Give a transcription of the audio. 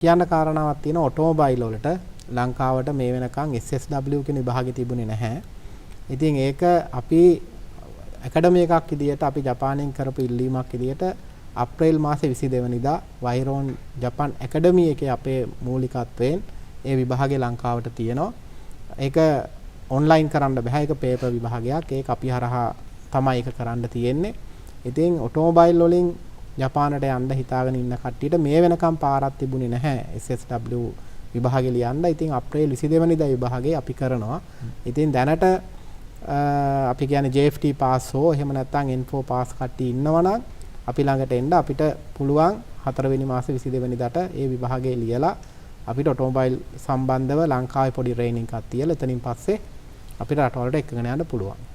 කියන්න කාරණාවක් තියෙනවා ඔටෝමොබයිල් වලට ලංකාවට මේ වෙනකන් SSW කියන විභාගෙ තිබුණේ නැහැ. ඉතින් ඒක අපි ඇකඩමි එකක් විදියට අපි ජපානයෙන් කරපු ඉල්ලීමක් විදියට අප්‍රේල් මාසේ 22 වෙනිදා වෛරෝන් ජපාන් ඇකඩමි එකේ අපේ මූලිකත්වයෙන් ඒ විභාගය ලංකාවට තියෙනවා. ඒක ඔන්ලයින් කරන්න බෑ. ඒක පේපර් විභාගයක්. ඒක අපි හරහා තමයි ඒක කරන්න තියෙන්නේ. ඉතින් ඔටෝමොබයිල් වලින් ජපානට යන්න හිතාගෙන ඉන්න කට්ටියට මේ වෙනකම් පාරක් තිබුණේ නැහැ SSW විභාගෙ ලියන්න. ඉතින් අප්‍රේල් 22 වෙනිදා විභාගේ අපි කරනවා. ඉතින් දැනට අපි කියන්නේ JFT පාස් හෝ එහෙම නැත්නම් N4 පාස් කට්ටිය ඉන්නවනම් අපි ළඟට එන්න අපිට පුළුවන් 4 වෙනි මාසේ 22 වෙනිදාට ඒ විභාගේ ලියලා අපිට ඔටෝමොබයිල් සම්බන්ධව ලංකාවේ පොඩි ට්‍රේනින් එකක් තියලා එතනින් පස්සේ අපිට රටවලට එක්කගෙන යන්න පුළුවන්.